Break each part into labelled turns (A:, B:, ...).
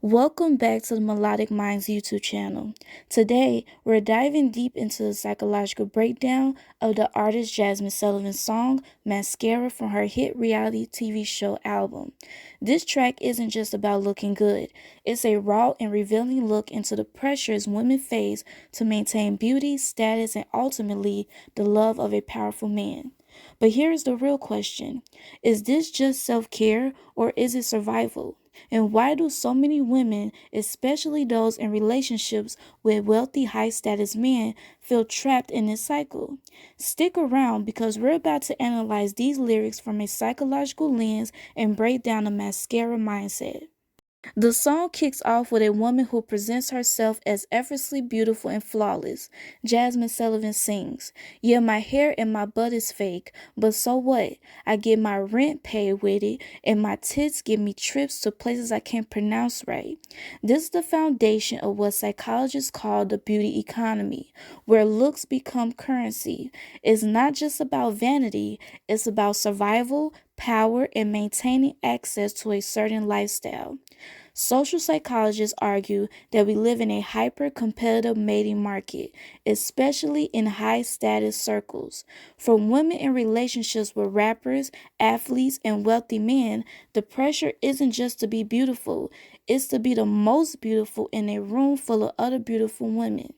A: Welcome back to the Melodic Minds YouTube channel. Today, we're diving deep into the psychological breakdown of the artist Jazmine Sullivan's song Mascara from her hit reality TV show album. This track isn't just about looking good, it's a raw and revealing look into the pressures women face to maintain beauty, status, and ultimately the love of a powerful man. But here's the real question. Is this just self-care or is it survival? And why do so many women, especially those in relationships with wealthy, high status men, feel trapped in this cycle? Stick around because we're about to analyze these lyrics from a psychological lens and break down the mascara mindset. The song kicks off with a woman who presents herself as effortlessly beautiful and flawless. Jazmine Sullivan sings, "Yeah, my hair and my butt is fake, but so what? I get my rent paid with it, and my tits give me trips to places I can't pronounce right." This is the foundation of what psychologists call the beauty economy, where looks become currency. It's not just about vanity, it's about survival, power, and maintaining access to a certain lifestyle. Social psychologists argue that we live in a hyper competitive mating market, especially in high status circles. For women in relationships with rappers, athletes, and wealthy men, the pressure isn't just to be beautiful, it's to be the most beautiful in a room full of other beautiful women.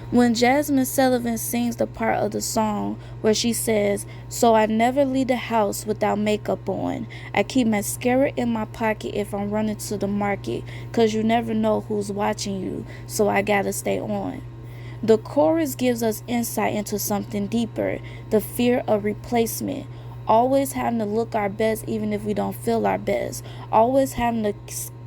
A: When Jazmine Sullivan sings the part of the song where she says, "So I never leave the house without makeup on. I keep mascara in my pocket if I'm running to the market, 'cause you never know who's watching you, so I gotta stay on." The chorus gives us insight into something deeper, the fear of replacement. Always having to look our best even if we don't feel our best. Always having to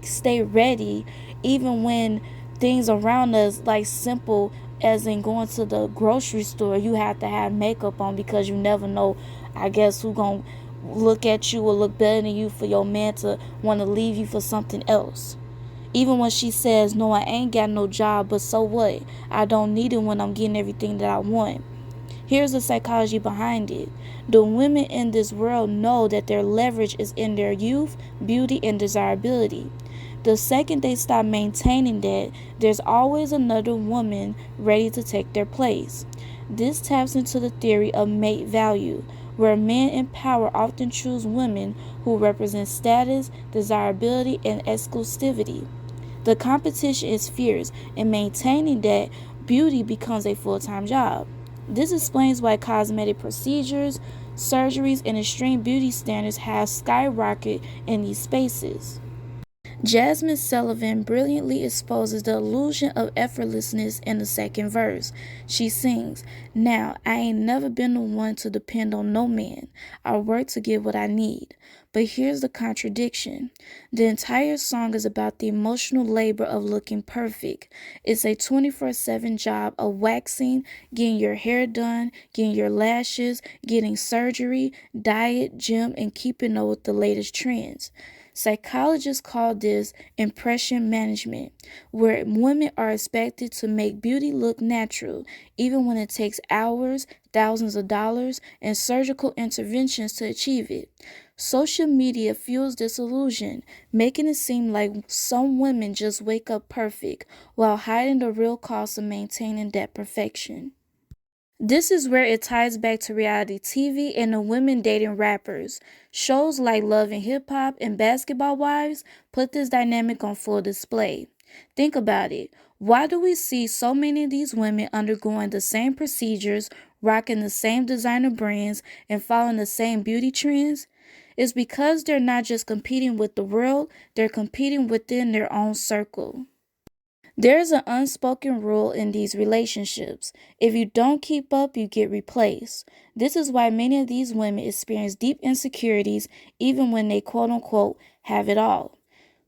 A: stay ready even when things around us, like simple as in going to the grocery store, you have to have makeup on because you never know, I guess, who gonna look at you or look better than you for your man to want to leave you for something else. Even when she says, "No, I ain't got no job, but so what? I don't need it when I'm getting everything that I want." Here's the psychology behind it. The women in this world know that their leverage is in their youth, beauty, and desirability. The second they stop maintaining that, there's always another woman ready to take their place. This taps into the theory of mate value, where men in power often choose women who represent status, desirability, and exclusivity. The competition is fierce, and maintaining that beauty becomes a full-time job. This explains why cosmetic procedures, surgeries, and extreme beauty standards have skyrocketed in these spaces. Jazmine Sullivan brilliantly exposes the illusion of effortlessness in the second verse. She sings, "Now, I ain't never been the one to depend on no man. I work to get what I need." But here's the contradiction. The entire song is about the emotional labor of looking perfect. It's a 24/7 job of waxing, getting your hair done, getting your lashes, getting surgery, diet, gym, and keeping up with the latest trends. Psychologists call this impression management, where women are expected to make beauty look natural, even when it takes hours, thousands of dollars, and surgical interventions to achieve it. Social media fuels this illusion, making it seem like some women just wake up perfect while hiding the real cost of maintaining that perfection. This is where it ties back to reality TV and the women dating rappers. Shows like Love and Hip Hop and Basketball Wives put this dynamic on full display. Think about it. Why do we see so many of these women undergoing the same procedures, rocking the same designer brands, and following the same beauty trends? It's because they're not just competing with the world, they're competing within their own circle. There's an unspoken rule in these relationships. If you don't keep up, you get replaced. This is why many of these women experience deep insecurities even when they quote unquote have it all.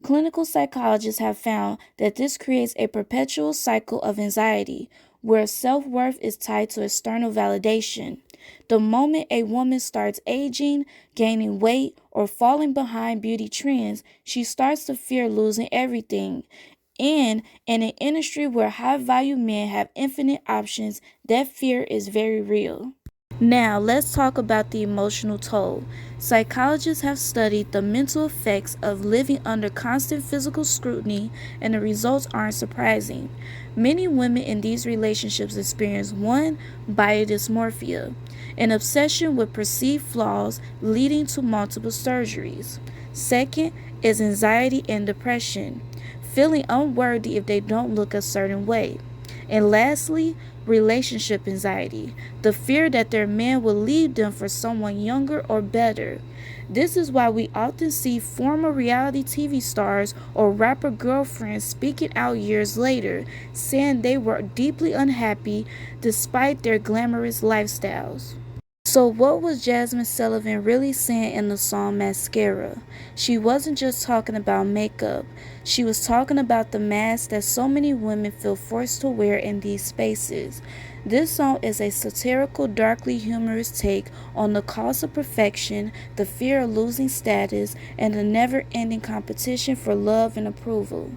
A: Clinical psychologists have found that this creates a perpetual cycle of anxiety where self worth is tied to external validation. The moment a woman starts aging, gaining weight, or falling behind beauty trends, she starts to fear losing everything. And in an industry where high value men have infinite options, that fear is very real. Now, let's talk about the emotional toll. Psychologists have studied the mental effects of living under constant physical scrutiny, and the results aren't surprising. Many women in these relationships experience one, body dysmorphia, an obsession with perceived flaws leading to multiple surgeries. Second is anxiety and depression, feeling unworthy if they don't look a certain way. And lastly, relationship anxiety, the fear that their man will leave them for someone younger or better. This is why we often see former reality TV stars or rapper girlfriends speaking out years later, saying they were deeply unhappy despite their glamorous lifestyles. So, what was Jazmine Sullivan really saying in the song Mascara? She wasn't just talking about makeup, she was talking about the mask that so many women feel forced to wear in these spaces. This song is a satirical, darkly humorous take on the cost of perfection, the fear of losing status, and the never ending competition for love and approval.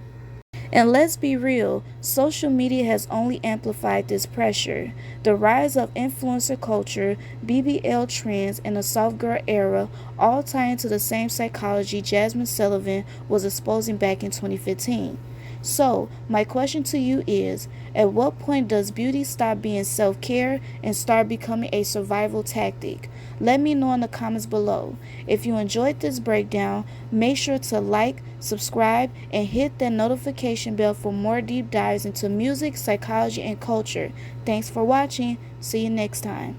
A: And let's be real, social media has only amplified this pressure. The rise of influencer culture, BBL trends, and the soft girl era all tie into the same psychology Jazmine Sullivan was exposing back in 2015. So, my question to you is, at what point does beauty stop being self-care and start becoming a survival tactic? Let me know in the comments below. If you enjoyed this breakdown, make sure to like, subscribe, and hit that notification bell for more deep dives into music, psychology, and culture. Thanks for watching. See you next time.